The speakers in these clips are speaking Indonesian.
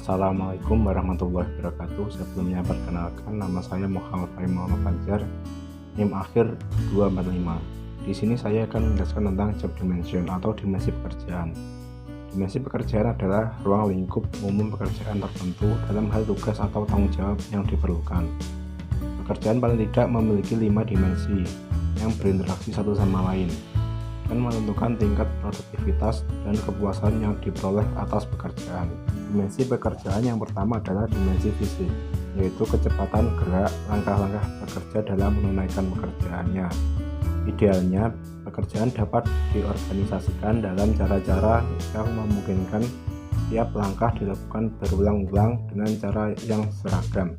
Assalamualaikum warahmatullahi wabarakatuh. Sebelumnya perkenalkan, nama saya Muhammad Fahim Fajar, NIM akhir 245. Di sini saya akan menjelaskan tentang job dimension atau dimensi pekerjaan. Dimensi pekerjaan adalah ruang lingkup umum pekerjaan tertentu dalam hal tugas atau tanggung jawab yang diperlukan. Pekerjaan paling tidak memiliki 5 dimensi yang berinteraksi satu sama lain dan menentukan tingkat produktivitas dan kepuasan yang diperoleh atas pekerjaan. Dimensi pekerjaan yang pertama adalah dimensi fisik, yaitu kecepatan gerak langkah-langkah pekerja dalam menunaikan pekerjaannya. Idealnya, pekerjaan dapat diorganisasikan dalam cara-cara yang memungkinkan tiap langkah dilakukan berulang-ulang dengan cara yang seragam.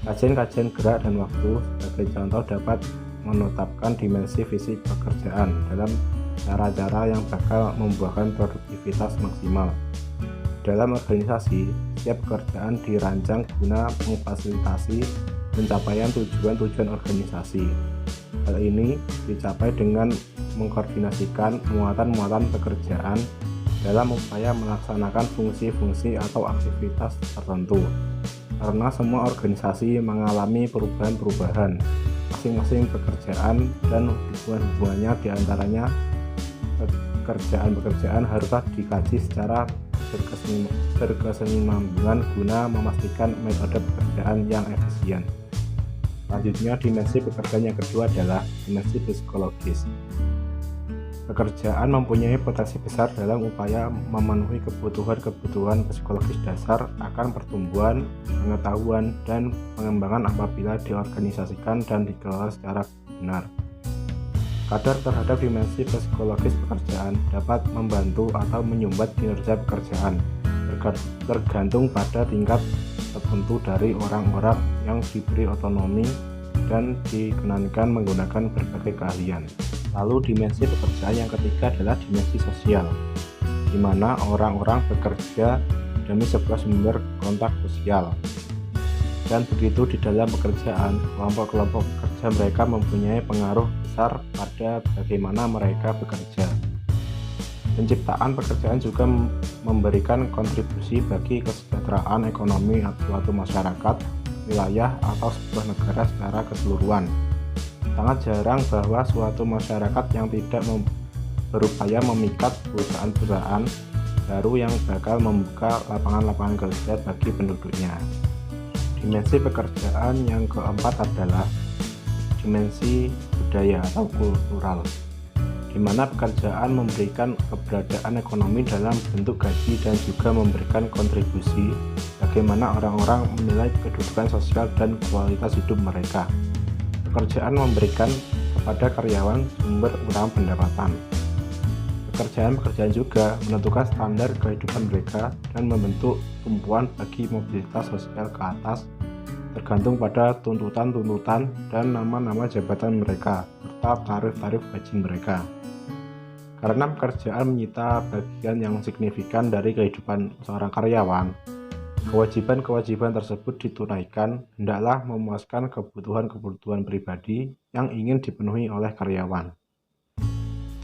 Kajian-kajian gerak dan waktu sebagai contoh dapat menetapkan dimensi fisik pekerjaan dalam cara-cara yang bakal membuahkan produktivitas maksimal. Dalam organisasi, setiap pekerjaan dirancang guna memfasilitasi pencapaian tujuan-tujuan organisasi. Hal ini dicapai dengan mengkoordinasikan muatan-muatan pekerjaan dalam upaya melaksanakan fungsi-fungsi atau aktivitas tertentu. Karena semua organisasi mengalami perubahan-perubahan, masing-masing pekerjaan dan hubungan-hubungannya diantaranya pekerjaan-pekerjaan haruslah dikaji secara berkesinambungan guna memastikan metode pekerjaan yang efisien. Selanjutnya, dimensi pekerjaan yang kedua adalah dimensi psikologis. Pekerjaan mempunyai potensi besar dalam upaya memenuhi kebutuhan-kebutuhan psikologis dasar akan pertumbuhan, pengetahuan, dan pengembangan apabila diorganisasikan dan dikelola secara benar. Kadar terhadap dimensi psikologis pekerjaan dapat membantu atau menyumbat kinerja pekerjaan, tergantung pada tingkat tertentu dari orang-orang yang diberi otonomi dan dikenankan menggunakan berbagai keahlian. Lalu dimensi pekerjaan yang ketiga adalah dimensi sosial, di mana orang-orang bekerja demi sebuah sumber kontak sosial. Dan begitu di dalam pekerjaan, kelompok-kelompok pekerja mereka mempunyai pengaruh besar pada bagaimana mereka bekerja. Penciptaan pekerjaan juga memberikan kontribusi bagi kesejahteraan ekonomi suatu masyarakat, wilayah, atau sebuah negara secara keseluruhan. Sangat jarang bahwa suatu masyarakat yang tidak berupaya memikat perusahaan-perusahaan baru yang bakal membuka lapangan-lapangan kerja bagi penduduknya. Dimensi pekerjaan yang keempat adalah dimensi budaya atau kultural, di mana pekerjaan memberikan keberadaan ekonomi dalam bentuk gaji dan juga memberikan kontribusi bagaimana orang-orang menilai kedudukan sosial dan kualitas hidup mereka. Pekerjaan memberikan kepada karyawan sumber utama pendapatan. Pekerjaan-pekerjaan juga menentukan standar kehidupan mereka dan membentuk tumpuan bagi mobilitas sosial ke atas, tergantung pada tuntutan-tuntutan dan nama-nama jabatan mereka, serta tarif-tarif gaji mereka. Karena pekerjaan menyita bagian yang signifikan dari kehidupan seorang karyawan, kewajiban-kewajiban tersebut ditunaikan hendaklah memuaskan kebutuhan-kebutuhan pribadi yang ingin dipenuhi oleh karyawan.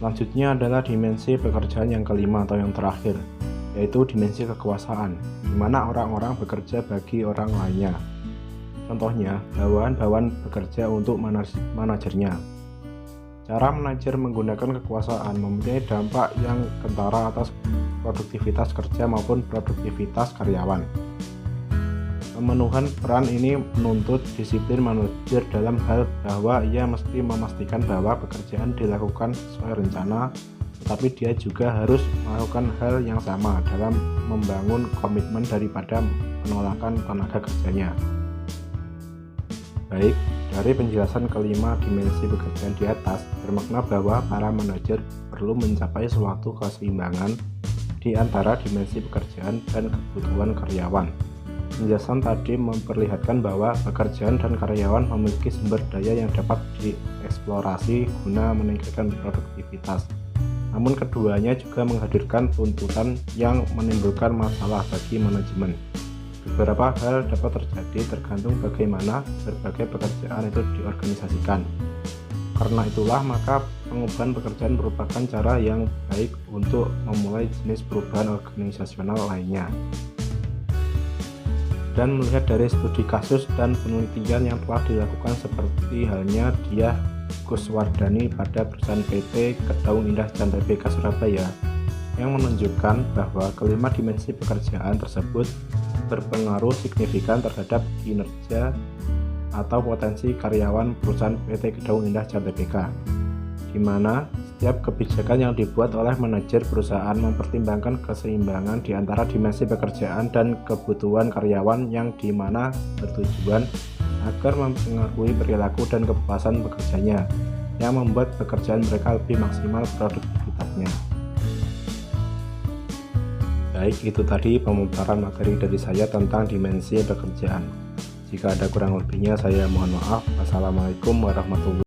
Selanjutnya adalah dimensi pekerjaan yang kelima atau yang terakhir, yaitu dimensi kekuasaan, di mana orang-orang bekerja bagi orang lainnya. Contohnya, bawahan-bawahan bekerja untuk manajernya. Cara manajer menggunakan kekuasaan mempunyai dampak yang kentara atas produktivitas kerja maupun produktivitas karyawan. Pemenuhan peran ini menuntut disiplin manajer dalam hal bahwa ia mesti memastikan bahwa pekerjaan dilakukan sesuai rencana, tetapi dia juga harus melakukan hal yang sama dalam membangun komitmen daripada penolakan tenaga kerjanya. Baik, dari penjelasan kelima dimensi pekerjaan di atas, bermakna bahwa para manajer perlu mencapai suatu keseimbangan di antara dimensi pekerjaan dan kebutuhan karyawan. Penjelasan tadi memperlihatkan bahwa pekerjaan dan karyawan memiliki sumber daya yang dapat dieksplorasi guna meningkatkan produktivitas. Namun keduanya juga menghadirkan tuntutan yang menimbulkan masalah bagi manajemen. Beberapa hal dapat terjadi tergantung bagaimana berbagai pekerjaan itu diorganisasikan. Karena itulah maka pengubahan pekerjaan merupakan cara yang baik untuk memulai jenis perubahan organisasional lainnya. dan melihat dari studi kasus dan penelitian yang telah dilakukan seperti halnya Diah Kuswardani pada perusahaan PT Kedaung Indah dan TBK Surabaya yang menunjukkan bahwa kelima dimensi pekerjaan tersebut berpengaruh signifikan terhadap kinerja atau potensi karyawan perusahaan PT Kedaung Indah dan TBK, di mana setiap kebijakan yang dibuat oleh manajer perusahaan mempertimbangkan keseimbangan di antara dimensi pekerjaan dan kebutuhan karyawan yang dimana bertujuan agar mempengaruhi perilaku dan kepuasan pekerjanya yang membuat pekerjaan mereka lebih maksimal produktivitasnya. Baik, itu tadi pemaparan materi dari saya tentang dimensi pekerjaan. Jika ada kurang lebihnya saya mohon maaf. Wassalamualaikum warahmatullahi wabarakatuh.